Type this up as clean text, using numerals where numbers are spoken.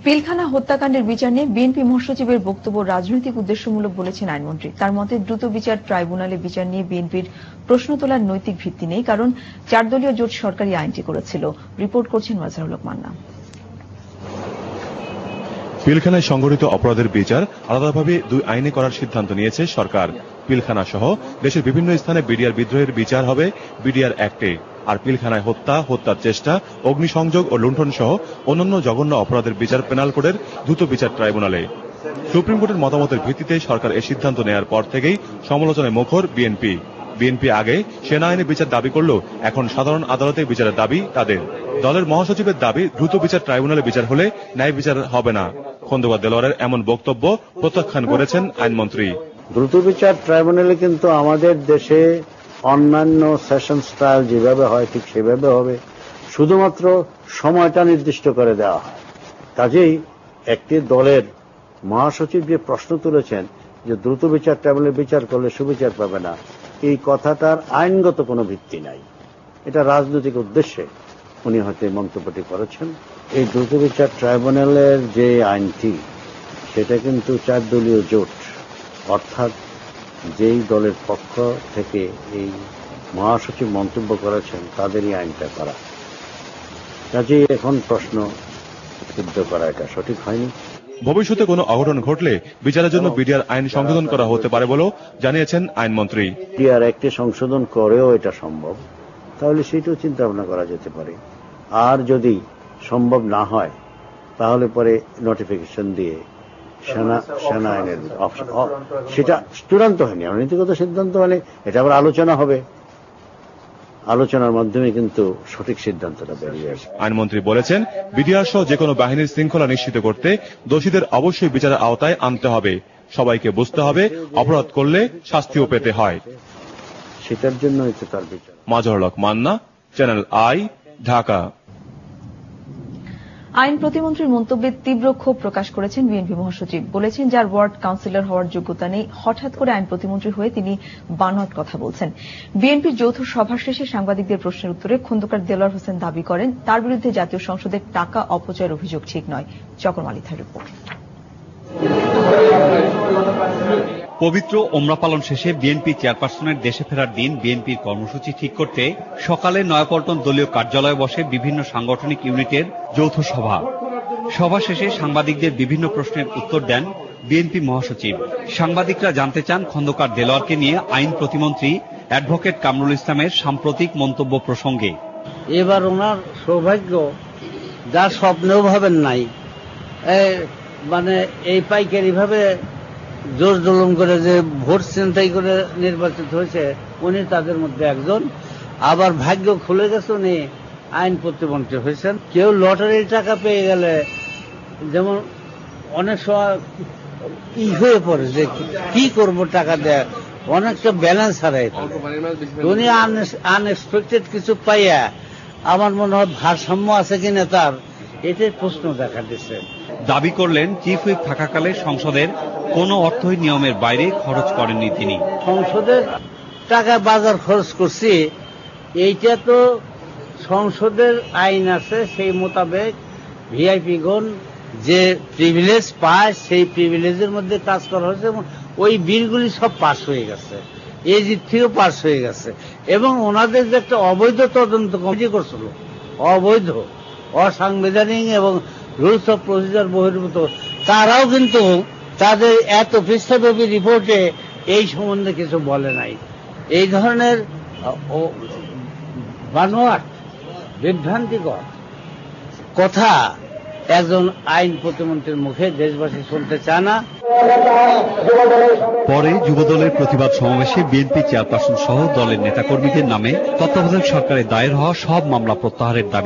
পিলখানা হত্যাকাণ্ডের বিচার নিয়ে বিএনপি মহাসচিবের বক্তব্য রাজনৈতিক উদ্দেশ্যমূলক বলেছেন আইনমন্ত্রী। তার মতে দ্রুত বিচার ট্রাইব্যুনালে বিচার নিয়ে বিএনপির প্রশ্ন তোলার নৈতিক ভিত্তি নেই, কারণ 4 দলীয় জোট সরকারি আইনটি করেছিল। রিপোর্ট করছেন মাজহারুল হক মান্না। পিলখানায় সংঘটিত অপরাধের বিচার আলাদাভাবে 2 আইনে করার সিদ্ধান্ত নিয়েছে সরকার। পিলখানা সহ দেশের বিভিন্ন স্থানে বিডিআর বিদ্রোহের বিচার হবে বিডিআর অ্যাক্টে, আর পিলখানায় হত্যার চেষ্টা, অগ্নিসংযোগ ও লুণ্ঠন সহ অন্যান্য জঘন্য অপরাধের বিচার পেনাল কোডের দ্রুত বিচার ট্রাইব্যুনালে। সুপ্রিম কোর্টের মতামতের ভিত্তিতে সরকার এ সিদ্ধান্ত নেয়ার পর থেকেই সমালোচনায় মুখর বিএনপি আগে সেনা আইনে বিচার দাবি করলেও এখন সাধারণ আদালতে বিচারের দাবি তাদের। দলের মহাসচিবের দাবি দ্রুত বিচার ট্রাইব্যুনালে বিচার হলে ন্যায় বিচার হবে না। খন্দকার দেলোয়ারের এমন বক্তব্য প্রত্যাখ্যান করেছেন আইনমন্ত্রী। দ্রুত বিচার ট্রাইব্যুনালে কিন্তু আমাদের দেশে অন্যান্য সেশনস ট্রায়াল যেভাবে হয় ঠিক সেভাবে হবে, শুধুমাত্র সময়টা নির্দিষ্ট করে দেওয়া হয়। কাজেই একটি দলের মহাসচিব যে প্রশ্ন তুলেছেন যে দ্রুত বিচার ট্রাইব্যুনালে বিচার করলে সুবিচার পাবে না, এই কথাটার আইনগত কোনো ভিত্তি নাই। এটা রাজনৈতিক উদ্দেশ্যে উনি হয়তো এই মন্তব্যটি করেছেন। এই দ্রুত বিচার ট্রাইব্যুনালের যে আইনটি, সেটা কিন্তু 4 দলীয় জোট, অর্থাৎ যেই দলের পক্ষ থেকে এই মহাসচিব মন্তব্য করেছেন তাদেরই আইনটা করা। কাজেই এখন প্রশ্ন সিদ্ধ করা এটা সঠিক হয়নি। ভবিষ্যতে কোনো অঘটন ঘটলে বিচারের জন্য বিডিআর আইন সংশোধন করা হতে পারে বলেও জানিয়েছেন আইনমন্ত্রী। বিডিআর একটি সংশোধন করেও এটা সম্ভব, তাহলে সেটাও চিন্তা ভাবনা করা যেতে পারে। আর যদি সম্ভব না হয় তাহলে পরে নোটিফিকেশন দিয়ে সেনা আইনের অপশন, সেটা চূড়ান্ত হয়নি, নীতিগত সিদ্ধান্ত হলে এটা আবার আলোচনা হবে। আলোচনার মাধ্যমে কিন্তু সঠিক সিদ্ধান্তটা বেরিয়ে আসে। আইনমন্ত্রী বলেছেন, বিডিআর সহ যে কোনো বাহিনীর শৃঙ্খলা নিশ্চিত করতে দোষীদের অবশ্যই বিচারের আওতায় আনতে হবে। সবাইকে বুঝতে হবে অপরাধ করলে শাস্তিও পেতে হয়। সেটার জন্যই তো তার বিচার। মাজহারুল হক মান্না, চ্যানেল আই, ঢাকা। আইন প্রতিমন্ত্রীর মন্তব্যে তীব্র ক্ষোভ প্রকাশ করেছেন বিএনপি মহাসচিব। বলেছেন, যার ওয়ার্ড কাউন্সিলর হওয়ার যোগ্যতা নেই, হঠাৎ করে আইন প্রতিমন্ত্রী হয়ে তিনি বানোয়াট কথা বলছেন। বিএনপির যৌথ সভা শেষে সাংবাদিকদের প্রশ্নের উত্তরে খন্দকার দেলোয়ার হোসেন দাবি করেন, তার বিরুদ্ধে জাতীয় সংসদের টাকা অপচয়ের অভিযোগ ঠিক নয়। চকর মালিথার রিপোর্ট। পবিত্র ওমরা পালন শেষে বিএনপি চেয়ারপারসনের দেশে ফেরার দিন বিএনপির কর্মসূচি ঠিক করতে সকালে নয়াপল্টন দলীয় কার্যালয়ে বসে বিভিন্ন সাংগঠনিক ইউনিটের যৌথ সভা শেষে সাংবাদিকদের বিভিন্ন প্রশ্নের উত্তর দেন বিএনপি মহাসচিব। সাংবাদিকরা জানতে চান খন্দকার দেলোয়ারকে নিয়ে আইন প্রতিমন্ত্রী অ্যাডভোকেট কামরুল ইসলামের সাম্প্রতিক মন্তব্য প্রসঙ্গে। এবার ওনার সৌভাগ্য যা স্বপ্নেও ভাবেন নাই, মানে এই পাইকারি ভাবে জোর জুলুম করে যে ভোট ছিনতাই করে নির্বাচিত হয়েছে, উনি তাদের মধ্যে একজন। আবার ভাগ্য খুলে গেছে, উনি আইন প্রতিমন্ত্রী হয়েছেন। কেউ লটারির টাকা পেয়ে গেলে যেমন অনেক সময় হয়ে পড়ে যে কি করব টাকা দেয়, অনেকটা ব্যালেন্স হারাই। উনি আনএক্সপেক্টেড কিছু পাইয়া আমার মনে হয় ভারসাম্য আছে কিনা তার, এটাই প্রশ্ন দেখা দিচ্ছে। দাবি করলেন, চিফ হুইপ থাকাকালে সংসদের কোনো অর্থই নিয়মের বাইরে খরচ করেননি তিনি। সংসদের টাকা বাজার খরচ করছি, এইটা তো সংসদের আইন আছে, সেই মোতাবেক ভিআইপি গণ যে প্রিভিলেজ পায় সেই প্রিভিলেজের মধ্যে কাজ করা হয়েছে এবং ওই বিলগুলি সব পাস হয়ে গেছে, এই দিক থেকেও পাস হয়ে গেছে। এবং ওনাদের যে একটা অবৈধ তদন্ত কমিটি করছিল, অবৈধ, অসাংবিধানিক এবং রুলস অফ প্রসিজার বহির্ভূত, তারাও কিন্তু তাদের এত পৃষ্ঠাব্যাপী রিপোর্টে এই সম্বন্ধে কিছু বলে নাই। এই ধরনের বানোয়াট বিভ্রান্তিকর কথা একজন আইন প্রতিমন্ত্রীর মুখে দেশবাসী শুনতে চায় না। পরে যুবদলের প্রতিবাদ সমাবেশে বিএনপি চেয়ারপারসন সহ দলের নেতাকর্মীদের নামে তত্ত্বাবধায়ক সরকারের দায়ের হওয়া সব মামলা প্রত্যাহারের দাবি